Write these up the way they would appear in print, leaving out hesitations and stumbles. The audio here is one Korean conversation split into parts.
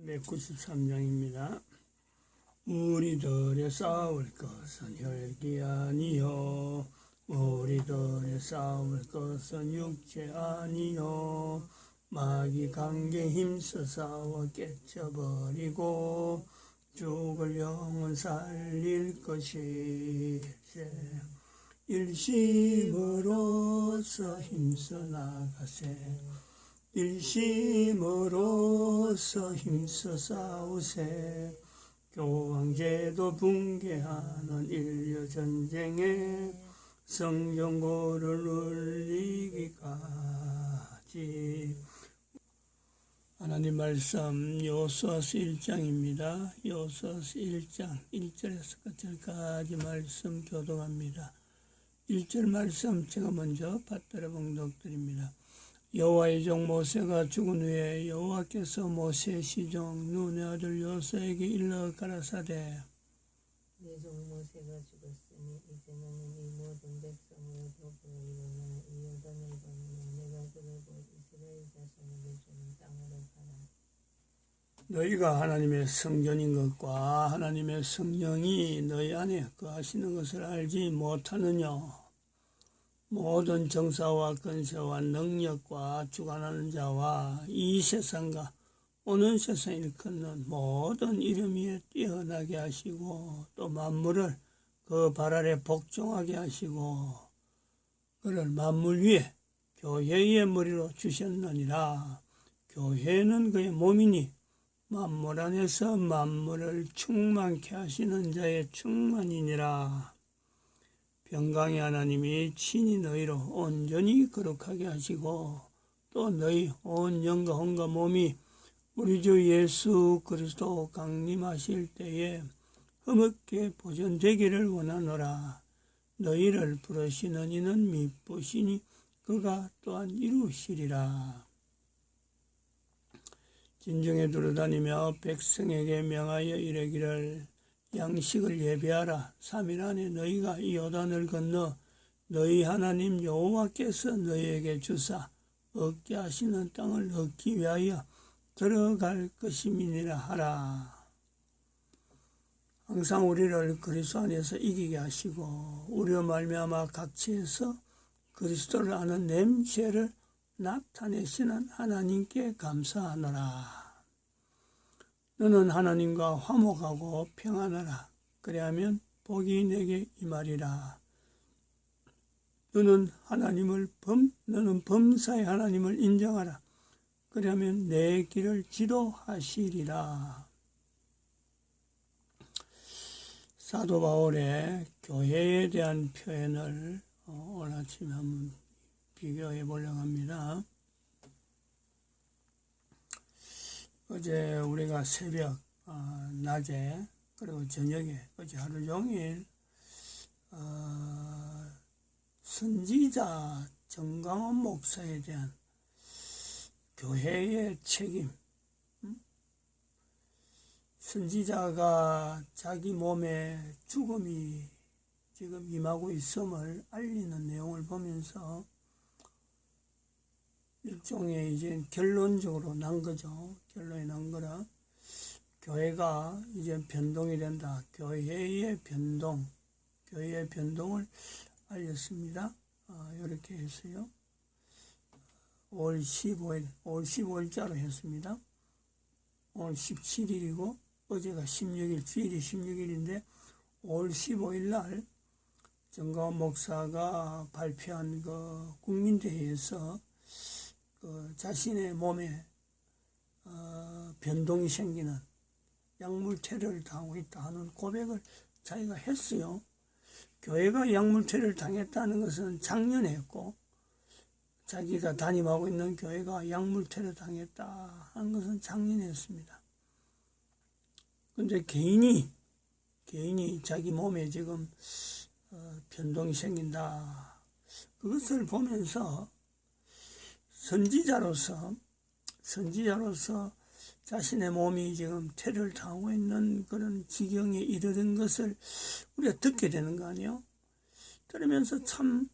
193장입니다. 우리들의 싸울 것은 혈기 아니요 우리들의 싸울 것은 육체 아니요 마귀 관계 힘써 싸워 깨쳐버리고 죽을 영은 살릴 것일세. 일심으로서 힘써 나가세. 일심으로서 힘써 싸우세. 교황제도 붕괴하는 인류전쟁에 성전고를 울리기까지. 하나님 말씀 여호수아서 1장입니다. 여호수아서 1장 1절에서 끝절까지 말씀 교독합니다. 1절 말씀 제가 먼저 받들어 봉독드립니다. 여호와의 종 모세가 죽은 후에 여호와께서 모세의 시종 눈의 아들 여호수아에게 일러 가라사대 네 종 모세가 죽었으니 이제 너는 이 모든 백성을 보고 일어나 이 요단을 건너 내가 그를 곧 이스라엘 자손에게 주는 땅으로 가라. 너희가 하나님의 성전인 것과 하나님의 성령이 너희 안에 거하시는 것을 알지 못하느냐. 모든 정사와 권세와 능력과 주관하는 자와 이 세상과 오는 세상 일컫는 모든 이름 위에 뛰어나게 하시고 또 만물을 그 발 아래 복종하게 하시고 그를 만물 위에 교회의 머리로 주셨느니라. 교회는 그의 몸이니 만물 안에서 만물을 충만케 하시는 자의 충만이니라. 평강의 하나님이 친히 너희로 온전히 거룩하게 하시고 또 너희 온 영과 혼과 몸이 우리 주 예수 그리스도 강림하실 때에 흠없게 보존되기를 원하노라. 너희를 부르시는 이는 미쁘시니 그가 또한 이루시리라. 진중에 두루다니며 백성에게 명하여 이르기를 양식을 예비하라. 3일 안에 너희가 이 요단을 건너 너희 하나님 여호와께서 너희에게 주사 얻게 하시는 땅을 얻기 위하여 들어갈 것임이니라 하라. 항상 우리를 그리스도 안에서 이기게 하시고 우리로 말미암아 각지에서 그리스도를 아는 냄새를 나타내시는 하나님께 감사하노라. 너는 하나님과 화목하고 평안하라. 그래야면 복이 내게 임하리라. 너는 범사의 하나님을 인정하라. 그래야면 내 길을 지도하시리라. 사도 바울의 교회에 대한 표현을 오늘 아침에 한번 비교해 보려고 합니다. 어제 우리가 새벽, 낮에, 그리고 저녁에, 어제 하루 종일, 선지자 정강원 목사에 대한 교회의 책임, 선지자가 자기 몸에 죽음이 지금 임하고 있음을 알리는 내용을 보면서 일종의 이제 결론적으로 난 거죠. 결론이 난 거라. 교회가 이제 변동이 된다. 교회의 변동을 알렸습니다. 이렇게 했어요. 5월 15일자로 했습니다. 오늘 17일이고 어제가 16일, 주일이 16일인데 5월 15일 날 정가원 목사가 발표한 그 국민대회에서 자신의 몸에 변동이 생기는 약물퇴를 당하고 있다 하는 고백을 자기가 했어요. 교회가 약물퇴를 당했다는 것은 작년에 했고 자기가 담임하고 있는 교회가 약물퇴를 당했다 하는 것은 작년에 했습니다. 근데 개인이 자기 몸에 지금 변동이 생긴다. 그것을 보면서 선지자로서 자신의 몸이 지금 퇴를 당하고 있는 그런 지경에 이르는 것을 우리가 듣게 되는 거 아니에요? 들으면서 참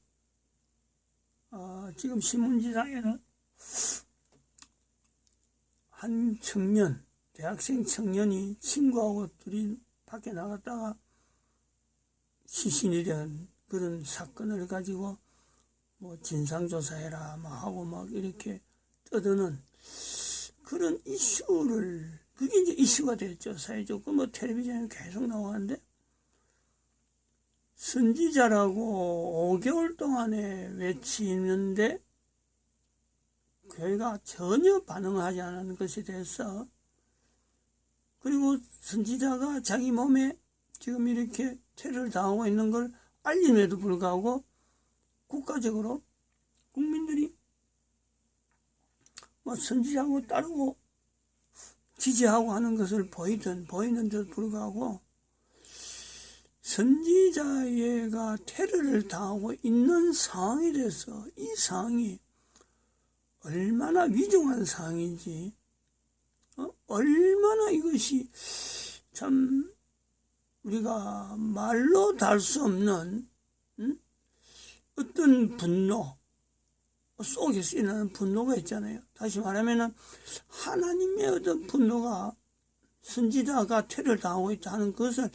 지금 신문지상에는 한 청년 대학생 청년이 친구하고 둘이 밖에 나갔다가 시신이 된 그런 사건을 가지고 뭐 진상조사해라 막 하고 막 이렇게 떠드는 그런 이슈를, 그게 이제 이슈가 됐죠. 사회적으로 뭐 텔레비전에 계속 나오는데, 선지자라고 5개월 동안에 외치는데 교회가 전혀 반응하지 않은 것에 대해서, 그리고 선지자가 자기 몸에 지금 이렇게 테러를 당하고 있는 걸 알림에도 불구하고 국가적으로 국민들이 뭐 선지자하고 따르고 지지하고 하는 것을 보이는데도 불구하고 선지자가 테러를 당하고 있는 상황에 대해서 이 상황이 얼마나 위중한 상황인지, 얼마나 이것이 참 우리가 말로 달 수 없는 어떤 분노 속에서 일어나는 분노가 있잖아요. 다시 말하면 하나님의 어떤 분노가 선지자가 테러를 당하고 있다는 것을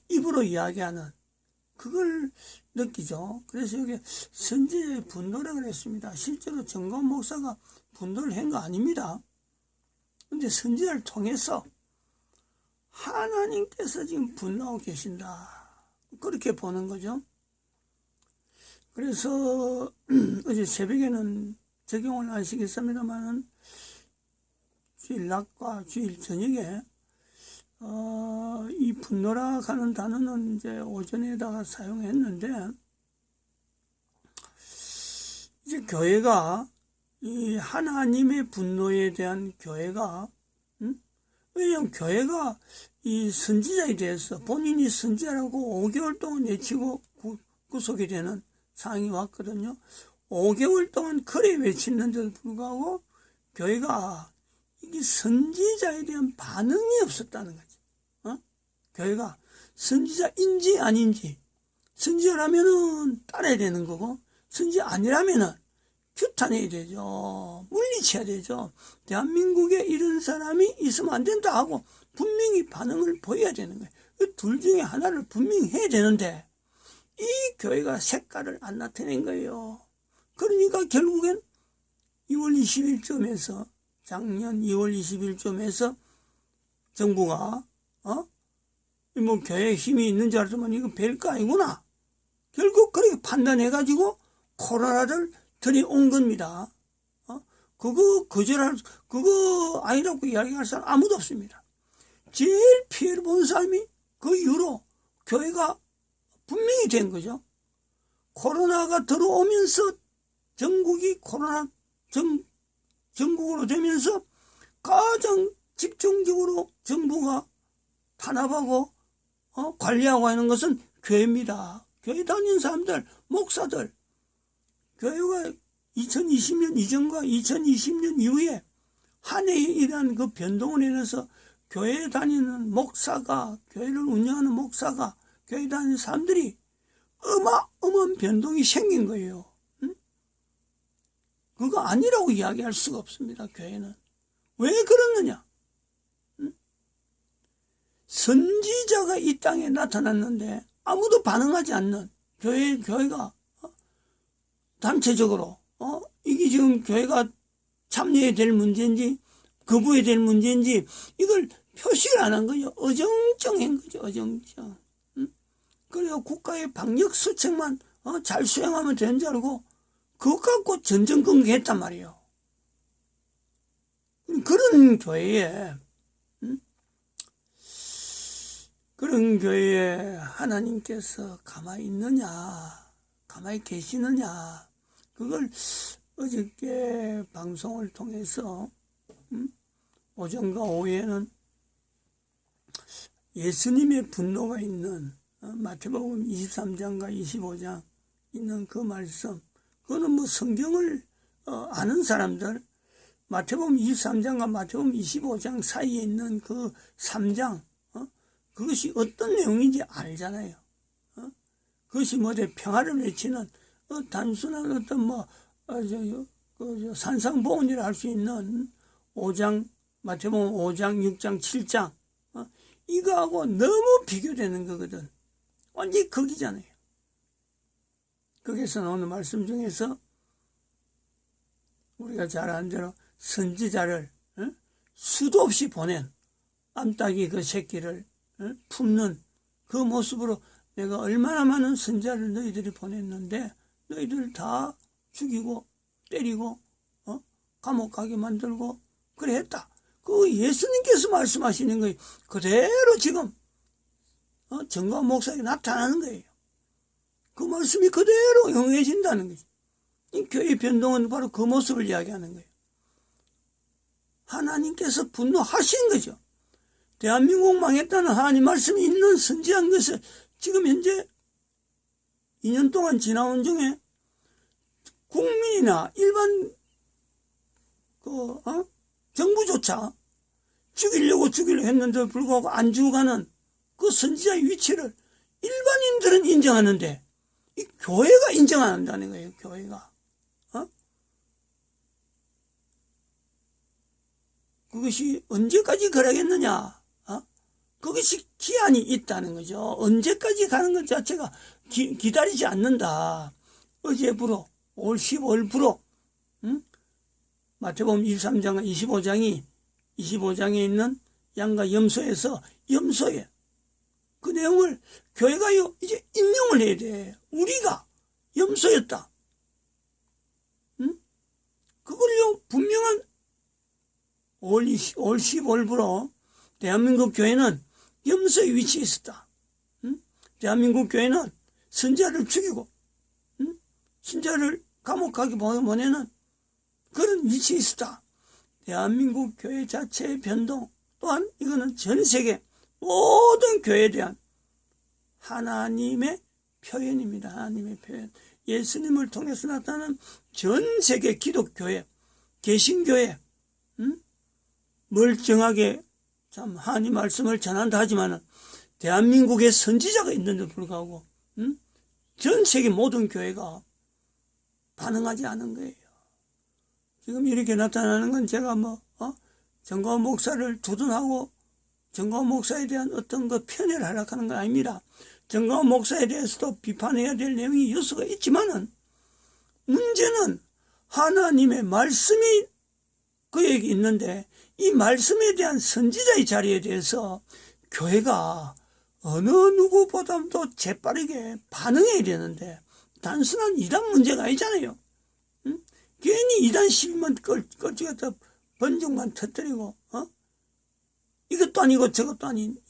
입으로 이야기하는 그걸 느끼죠. 그래서 여기 선지자의 분노라고 그랬습니다. 실제로 정건 목사가 분노를 한 거 아닙니다. 근데 선지자를 통해서 하나님께서 지금 분노하고 계신다, 그렇게 보는 거죠. 그래서 어제 새벽에는 적용을 안 시켰습니다만은 주일 낮과 주일 저녁에 이 분노라 하는 단어는 이제 오전에다가 사용했는데, 이제 교회가 이 하나님의 분노에 대한 교회가, 왜냐하면 교회가 이 선지자에 대해서 본인이 선지자라고 5개월 동안 외치고 구속이 되는 상황이 왔거든요. 5개월 동안 그래 외치는데도 불구하고 교회가 이게 선지자에 대한 반응이 없었다는 거지. 교회가 선지자인지 아닌지, 선지자라면은 따라야 되는 거고, 선지자 아니라면은 규탄해야 되죠. 물리쳐야 되죠. 대한민국에 이런 사람이 있으면 안 된다 하고 분명히 반응을 보여야 되는 거예요. 그 둘 중에 하나를 분명히 해야 되는데 이 교회가 색깔을 안 나타낸 거예요. 그러니까 결국엔 2월 20일쯤에서, 작년 2월 20일쯤에서 정부가 뭐 교회에 힘이 있는 줄 알았더만 이거 별거 아니구나, 결국 그렇게 판단해가지고 코로나를 들여온 겁니다. 그거 아니라고 이야기할 사람 아무도 없습니다. 제일 피해를 본 사람이 그 이후로 교회가 분명히 된 거죠. 코로나가 들어오면서 전국이 전국으로 되면서 가장 집중적으로 정부가 탄압하고 관리하고 하는 것은 교회입니다. 교회 다니는 사람들, 목사들, 교회가 2020년 이전과 2020년 이후에 한 해에 일어난 그 변동을 인해서 교회에 다니는 목사가, 교회를 운영하는 목사가, 교회 다니는 사람들이 어마어마한 변동이 생긴 거예요. 그거 아니라고 이야기할 수가 없습니다. 교회는. 왜 그러느냐? 선지자가 이 땅에 나타났는데 아무도 반응하지 않는 교회가 단체적으로 이게 지금 교회가 참여해야 될 문제인지 거부해야 될 문제인지 이걸 표시를 안 한 거죠. 어정쩡한 거죠. 어정쩡. 그래야 국가의 방역 수칙만 잘 수행하면 되는 줄 알고 그것 갖고 전전긍긍했단 말이에요. 그런 교회에 하나님께서 가만히 있느냐, 가만히 계시느냐, 그걸 어저께 방송을 통해서 오전과 오후에는 예수님의 분노가 있는 마태복음 23장과 25장 있는 그 말씀, 그거는 뭐 성경을 아는 사람들, 마태복음 23장과 마태복음 25장 사이에 있는 그 3장, 그것이 어떤 내용인지 알잖아요. 그것이 평화를 외치는 단순한 어떤 산상보훈이라 할 수 있는 5장 마태복음 5장, 6장, 7장 이거하고 너무 비교되는 거거든. 완전히 극이잖아요. 거기서 나오는 말씀 중에서 우리가 잘 아는 대로 선지자를 수도 없이 보낸 암탉이 그 새끼를 품는 그 모습으로 내가 얼마나 많은 선지자를 너희들이 보냈는데 너희들 다 죽이고 때리고 감옥 가게 만들고 그래 했다. 그 예수님께서 말씀하시는 거예요. 그대로 지금 정광훈 목사에게 나타나는 거예요. 그 말씀이 그대로 응해진다는 거죠. 이 교회 변동은 바로 그 모습을 이야기하는 거예요. 하나님께서 분노하신 거죠. 대한민국 망했다는 하나님 말씀이 있는 선지한 것을 지금 현재 2년 동안 지나온 중에 국민이나 일반 정부조차 죽이려고 했는데도 불구하고 안 죽어가는 그 선지자의 위치를 일반인들은 인정하는데 이 교회가 인정 안 한다는 거예요. 교회가. 그것이 언제까지 그러겠느냐. 그것이 기한이 있다는 거죠. 언제까지 가는 것 자체가 기다리지 않는다. 어제 불어 올 15일 불어 마태복음 23장 25장에 있는 양과 염소에서 염소에 그 내용을 교회가요 이제 인용을 해야 돼. 우리가 염소였다. 그걸요 분명한 올 15일부로 대한민국 교회는 염소의 위치에 있었다. 대한민국 교회는 선지자를 죽이고 선지자를 감옥 가게 보내는 그런 위치에 있었다. 대한민국 교회 자체의 변동 또한 이거는 전 세계 모든 교회에 대한 하나님의 표현입니다. 하나님의 표현. 예수님을 통해서 나타나는 전 세계 기독교회, 개신교회 멀쩡하게 참 하나님 말씀을 전한다 하지만은 대한민국에 선지자가 있는데도 불구하고 전 세계 모든 교회가 반응하지 않은 거예요. 지금 이렇게 나타나는 건 제가 정광훈 목사를 두둔하고 정광훈 목사에 대한 어떤 그 편애를 하락하는 건 아닙니다. 정광훈 목사에 대해서도 비판해야 될 내용이 요소가 있지만은 문제는 하나님의 말씀이 그에게 있는데 이 말씀에 대한 선지자의 자리에 대해서 교회가 어느 누구보다도 재빠르게 반응해야 되는데 단순한 이단 문제가 아니잖아요. 괜히 이단 시비만 걸치겠다 번중만 터뜨리고 이것도 아니고 저것도 아닌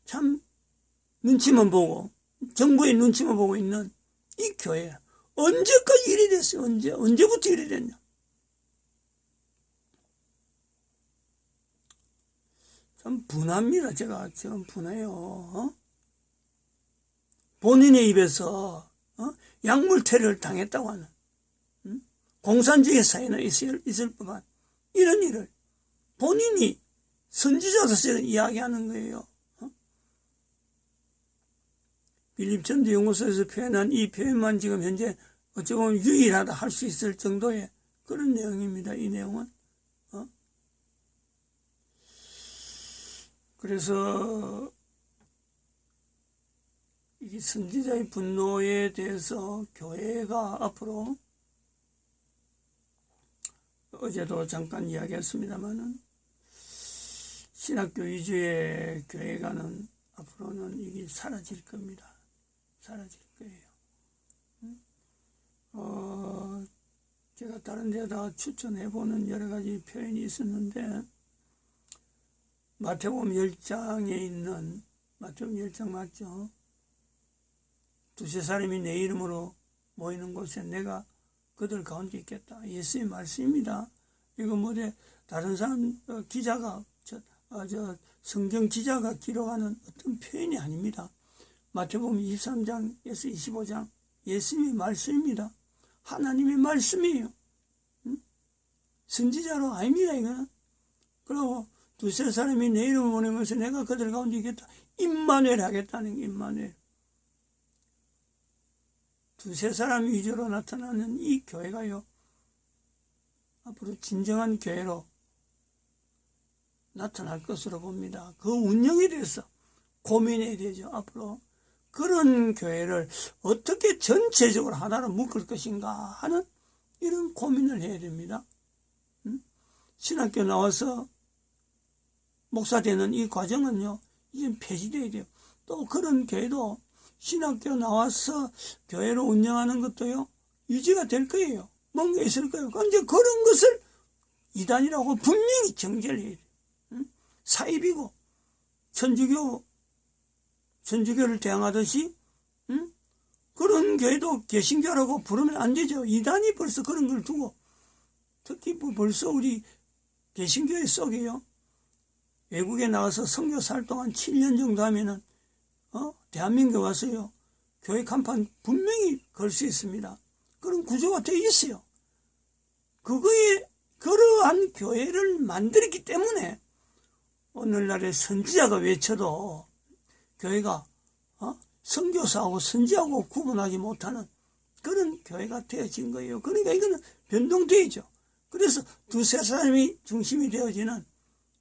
참 눈치만 보고 정부의 눈치만 보고 있는 이 교회 언제까지 이리 됐어요? 언제부터 이리 됐냐? 참 분합니다. 제가 지금 분해요. 본인의 입에서 약물 테러를 당했다고 하는 공산주의 사회는 있을 법한 이런 일을 본인이 선지자로서 이야기하는 거예요. 빌립 전도 연구소에서 표현한 이 표현만 지금 현재 어찌 보면 유일하다 할 수 있을 정도의 그런 내용입니다. 이 내용은. 그래서 이 선지자의 분노에 대해서 교회가 앞으로 어제도 잠깐 이야기했습니다만은 신학교 위주의 교회가는 앞으로는 이게 사라질 겁니다. 사라질 거예요. 제가 다른 데다 추천해보는 여러 가지 표현이 있었는데 마태복음 10장에 있는 마태복음 10장 맞죠? 두세 사람이 내 이름으로 모이는 곳에 내가 그들 가운데 있겠다. 예수의 말씀입니다. 이거 다른 사람 기자가 성경 기자가 기록하는 어떤 표현이 아닙니다. 마태복음 23장에서 25장 예수님의 말씀입니다. 하나님의 말씀이에요. 선지자로 아닙니다. 이거는. 그리고 두세 사람이 내 이름을 모는 것에 내가 그들 가운데 있겠다. 임마누엘 하겠다는 게 임마누엘. 두세 사람 위주로 나타나는 이 교회가요. 앞으로 진정한 교회로 나타날 것으로 봅니다. 그 운영에 대해서 고민해야 되죠. 앞으로 그런 교회를 어떻게 전체적으로 하나로 묶을 것인가 하는 이런 고민을 해야 됩니다. 신학교 나와서 목사 되는 이 과정은요, 이제 폐지돼야 돼요. 또 그런 교회도 신학교 나와서 교회를 운영하는 것도요, 유지가 될 거예요. 뭔가 있을 거예요. 그런데 그런 것을 이단이라고 분명히 정죄를 해야 돼요. 사입이고, 천주교를 대항하듯이, 그런 교회도 개신교라고 부르면 안 되죠. 이단이 벌써 그런 걸 두고, 특히 뭐 벌써 우리 개신교의 속에요, 외국에 나가서 선교사활 동안 7년 정도 하면은, 대한민국에 와서요, 교회 간판 분명히 걸 수 있습니다. 그런 구조가 되어 있어요. 그러한 교회를 만들었기 때문에 오늘날의 선지자가 외쳐도 교회가 선교사하고 선지자하고 구분하지 못하는 그런 교회가 되어진 거예요. 그러니까 이거는 변동되죠. 그래서 두세 사람이 중심이 되어지는,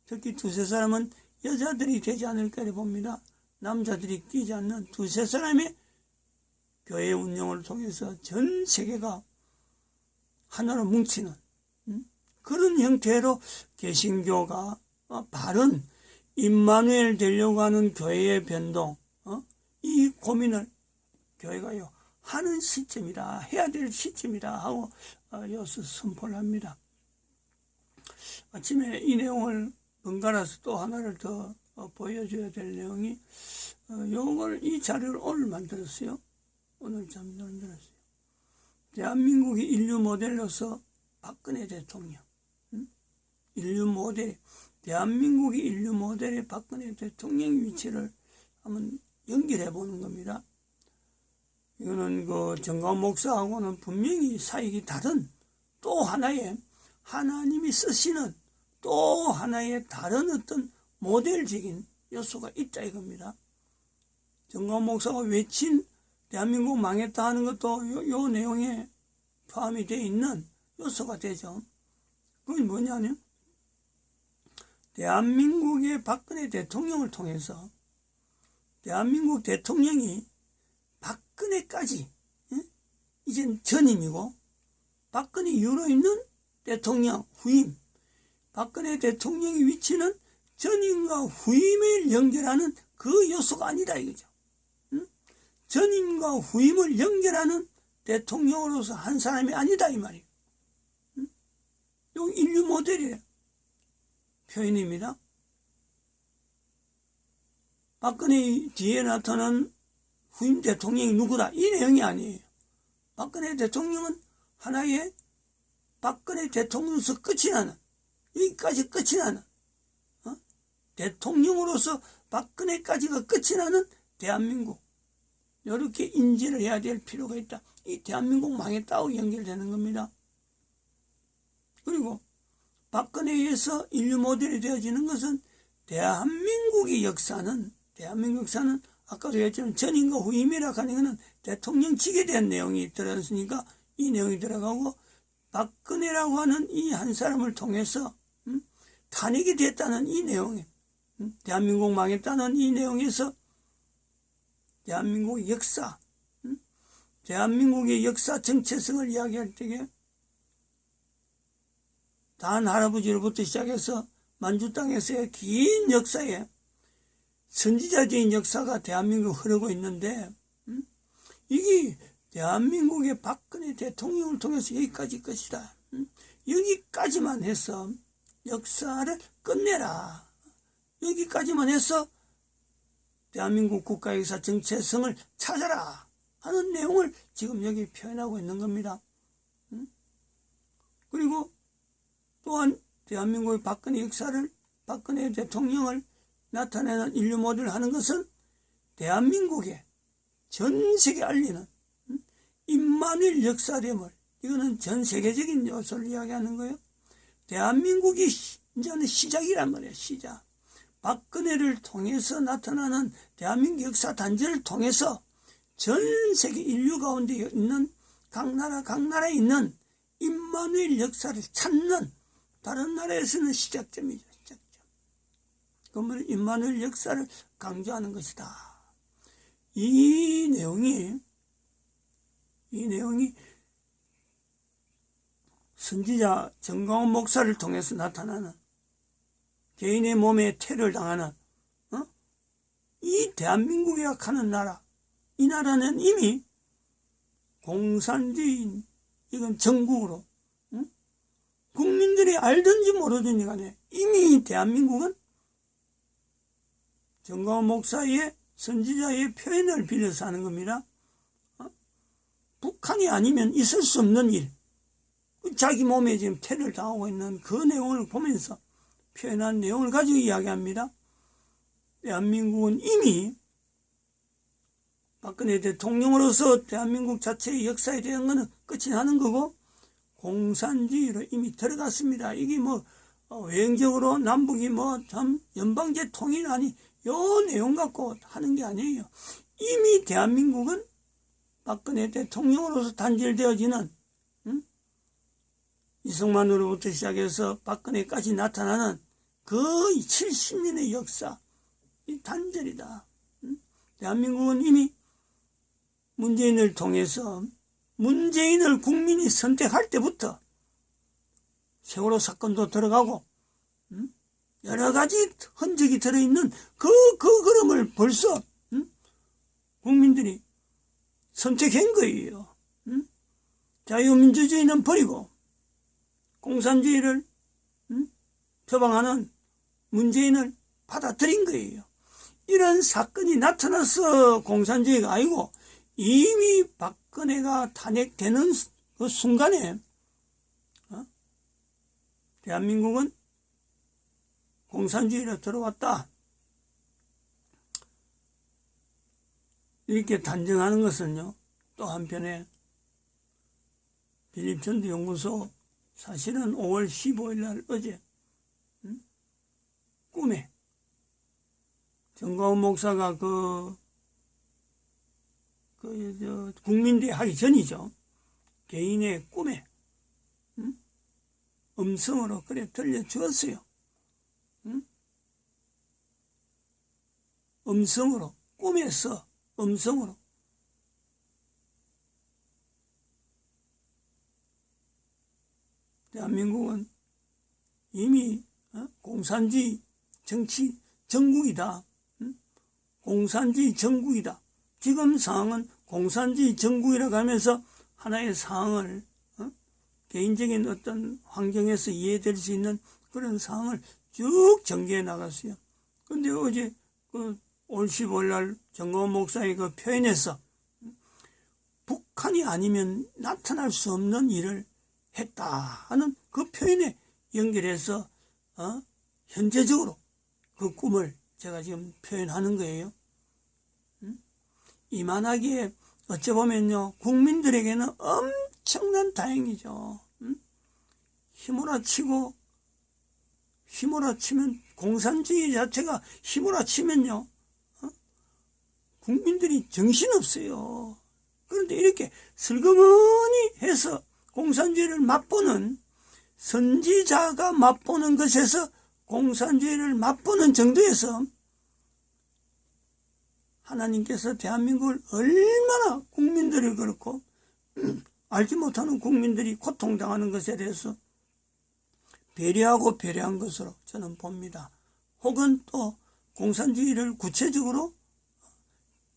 특히 두세 사람은 여자들이 되지 않을까 봅니다. 남자들이 끼지 않는 두세 사람의 교회 운영을 통해서 전 세계가 하나로 뭉치는 그런 형태로 개신교가 바른 임마누엘 되려고 하는 교회의 변동, 이 고민을 교회가요 하는 시점이다, 해야 될 시점이다 하고 여기서 선포를 합니다. 아침에 이 내용을 번갈아서 또 하나를 더 보여줘야 될 내용이, 이 자료를 오늘 만들었어요. 오늘 참 만들었어요. 대한민국이 인류 모델로서 박근혜 대통령, 인류 모델, 대한민국이 인류 모델의 박근혜 대통령 위치를 한번 연결해 보는 겁니다. 이거는 그 정가운 목사하고는 분명히 사역이 다른 또 하나의 하나님이 쓰시는 또 하나의 다른 어떤 모델적인 요소가 있다 이겁니다. 정가운 목사가 외친 대한민국 망했다 하는 것도 요 내용에 포함이 되어 있는 요소가 되죠. 그게 뭐냐면 대한민국의 박근혜 대통령을 통해서 대한민국 대통령이 박근혜까지, 이젠 전임이고 박근혜 이후로 있는 대통령 후임, 박근혜 대통령의 위치는 전임과 후임을 연결하는 그 요소가 아니다 이거죠. 전임과 후임을 연결하는 대통령으로서 한 사람이 아니다 이 말이에요. 이 인류 모델이에요. 표현입니다. 박근혜 뒤에 나타난 후임 대통령이 누구다 이 내용이 아니에요. 박근혜 대통령은 하나의 박근혜 대통령으로서 끝이 나는, 여기까지 끝이 나는, 대통령으로서 박근혜까지가 끝이 나는 대한민국, 이렇게 인지를 해야 될 필요가 있다. 이 대한민국 망했다고 연결되는 겁니다. 그리고 박근혜에 의해서 인류 모델이 되어지는 것은 대한민국 역사는 아까도 얘기했지만 전임과 후임이라 하는 것은 대통령직에 대한 내용이 들어갔으니까 이 내용이 들어가고, 박근혜라고 하는 이 한 사람을 통해서 탄핵이 됐다는 이 내용에, 대한민국 망했다는 이 내용에서 대한민국의 역사, 대한민국의 역사 정체성을 이야기할 때에 단 할아버지로부터 시작해서 만주 땅에서의 긴 역사에 선지자적인 역사가 대한민국에 흐르고 있는데, 이게 대한민국의 박근혜 대통령을 통해서 여기까지 것이다. 여기까지만 해서 역사를 끝내라. 여기까지만 해서 대한민국 국가역사 정체성을 찾아라 하는 내용을 지금 여기 표현하고 있는 겁니다. 그리고 또한 대한민국의 박근혜 역사를, 박근혜 대통령을 나타내는 인류 모델을 하는 것은 대한민국의 전 세계 알리는 임마누엘 역사됨을, 이거는 전 세계적인 요소를 이야기하는 거예요. 대한민국이 이제는 시작이란 말이에요. 시작. 박근혜를 통해서 나타나는 대한민국 역사 단절을 통해서 전 세계 인류 가운데 있는 각 나라에 있는 임마누엘 역사를 찾는, 다른 나라에서는 시작점이죠. 시작점. 그러면 임마누엘 역사를 강조하는 것이다. 이 내용이 선지자 정광훈 목사를 통해서 나타나는 개인의 몸에 테러를 당하는 이 대한민국이라 하는 나라, 이 나라는 이미 공산주의, 이건 전국으로 국민들이 알든지 모르든지 간에 이미 대한민국은 정광훈 목사의 선지자의 표현을 빌려서 하는 겁니다. 북한이 아니면 있을 수 없는 일, 자기 몸에 지금 테러를 당하고 있는 그 내용을 보면서 표현한 내용을 가지고 이야기합니다. 대한민국은 이미 박근혜 대통령으로서 대한민국 자체의 역사에 대한 것은 끝이 나는 거고 공산주의로 이미 들어갔습니다. 이게 외형적으로 남북이 참 연방제 통일 아니 요 내용 갖고 하는 게 아니에요. 이미 대한민국은 박근혜 대통령으로서 단절되어지는 이승만으로부터 시작해서 박근혜까지 나타나는 그 70년의 역사, 이 단절이다. 대한민국은 이미 문재인을 통해서 문재인을 국민이 선택할 때부터 세월호 사건도 들어가고 여러 가지 흔적이 들어있는 그 걸음을 벌써 국민들이 선택한 거예요. 자유민주주의는 버리고 공산주의를 표방하는 문재인을 받아들인 거예요. 이런 사건이 나타나서 공산주의가 아니고 이미 박근혜가 탄핵되는 그 순간에 대한민국은 공산주의로 들어왔다. 이렇게 단정하는 것은요, 또 한편에 빌립천도 연구소 사실은 5월 15일 날 어제 꿈에 정광훈 목사가 국민대회 하기 전이죠. 개인의 꿈에 음성으로 그래 들려주었어요. 음성으로, 꿈에서 음성으로. 대한민국은 이미 공산주의 정치 정국이다. 공산주의 정국이다. 지금 상황은 공산주의 정국이라고 하면서 하나의 상황을 개인적인 어떤 환경에서 이해될 수 있는 그런 상황을 쭉 전개해 나갔어요. 근데 어제 올 15일 날 정광훈 목사의 그 표현에서 북한이 아니면 나타날 수 없는 일을 했다 하는 그 표현에 연결해서 현재적으로 그 꿈을 제가 지금 표현하는 거예요. 이만하게 어찌 보면요, 국민들에게는 엄청난 다행이죠. 휘몰아치면 공산주의 자체가 휘몰아치면요, 국민들이 정신없어요. 그런데 이렇게 슬그머니 해서 공산주의를 맛보는, 선지자가 맛보는 것에서 공산주의를 맛보는 정도에서 하나님께서 대한민국을 얼마나 국민들이 그렇고 알지 못하는 국민들이 고통당하는 것에 대해서 배려한 것으로 저는 봅니다. 혹은 또 공산주의를 구체적으로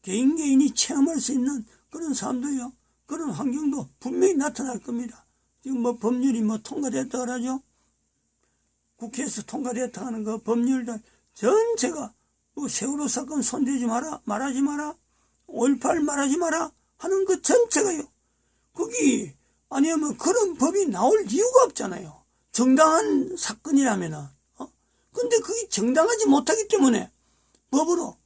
개인이 체험할 수 있는 그런 사람도요, 그런 환경도 분명히 나타날 겁니다. 지금 법률이 통과됐다 그러죠. 국회에서 통과됐다 하는 그 법률들 전체가 세월호 사건 손대지 마라, 말하지 마라, 5.18 말하지 마라 하는 그 전체가요, 거기 아니면 그런 법이 나올 이유가 없잖아요. 정당한 사건이라면은. 근데 그게 정당하지 못하기 때문에 법으로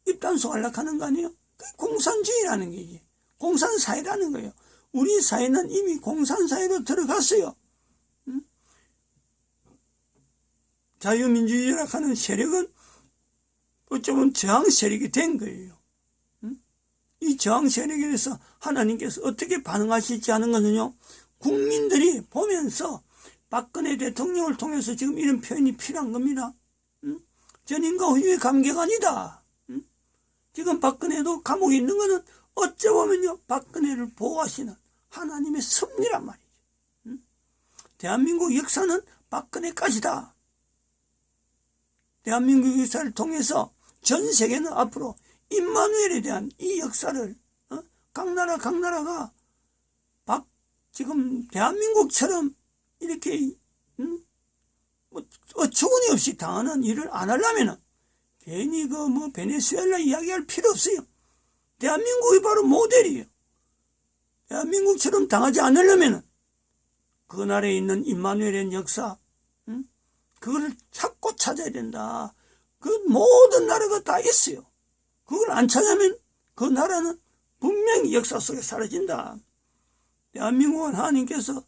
입단속 하려고 거 아니에요? 그게 공산주의라는 게지. 공산사회라는 거예요. 우리 사회는 이미 공산사회로 들어갔어요. 자유민주주의라고 하는 세력은 어쩌면 저항 세력이 된 거예요. 이 저항 세력에 대해서 하나님께서 어떻게 반응하실지 하는 것은요, 국민들이 보면서 박근혜 대통령을 통해서 지금 이런 표현이 필요한 겁니다. 전인과 후의 관계가 아니다. 지금 박근혜도 감옥에 있는 것은 어찌 보면요, 박근혜를 보호하시는 하나님의 섭리란 말이죠. 대한민국 역사는 박근혜까지다. 대한민국 역사를 통해서 전 세계는 앞으로 임마누엘에 대한 이 역사를 각 나라가 지금 대한민국처럼 이렇게 어처구니 없이 당하는 일을 안 하려면은 괜히 베네수엘라 이야기할 필요 없어요. 대한민국이 바로 모델이에요. 대한민국처럼 당하지 않으려면은 그 나라에 있는 임마누엘의 역사, 그걸 찾고 찾아야 된다. 그 모든 나라가 다 있어요. 그걸 안 찾으면 그 나라는 분명히 역사 속에 사라진다. 대한민국은 하나님께서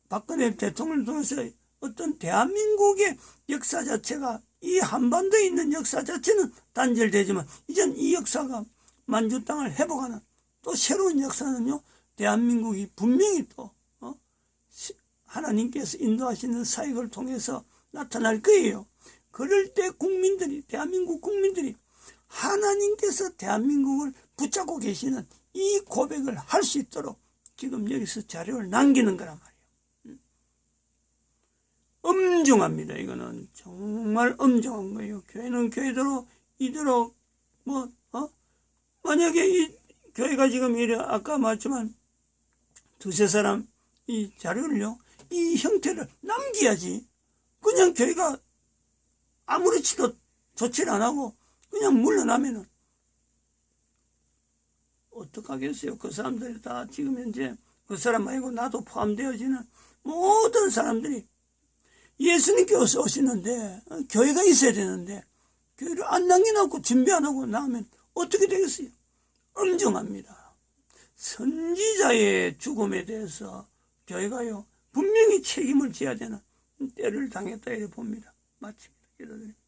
박근혜 대통령을 통해서 어떤 대한민국의 역사 자체가 이 한반도에 있는 역사 자체는 단절되지만 이젠 이 역사가 만주 땅을 회복하는 또 새로운 역사는요, 대한민국이 분명히 또 하나님께서 인도하시는 사역을 통해서 나타날 거예요. 그럴 때 국민들이, 대한민국 국민들이 하나님께서 대한민국을 붙잡고 계시는 이 고백을 할 수 있도록 지금 여기서 자료를 남기는 거란 말이에요. 엄중합니다. 이거는 정말 엄중한 거예요. 교회는 교회대로 이대로 만약에 이 교회가 지금 이래 아까 말했지만 두세 사람 이 자료를요, 이 형태를 남겨야지. 그냥 교회가 아무렇지도 조치를 안 하고 그냥 물러나면은 어떡하겠어요. 그 사람들이 다 지금 현재 그 사람 말고 나도 포함되어지는 모든 사람들이 예수님께 오시는데 교회가 있어야 되는데 교회를 안 남겨놓고 준비 안 하고 나오면 어떻게 되겠어요? 엄정합니다. 선지자의 죽음에 대해서 교회가요 분명히 책임을 져야 되는 때를 당했다 이렇게 봅니다. 마칩니다. 기도드립니다.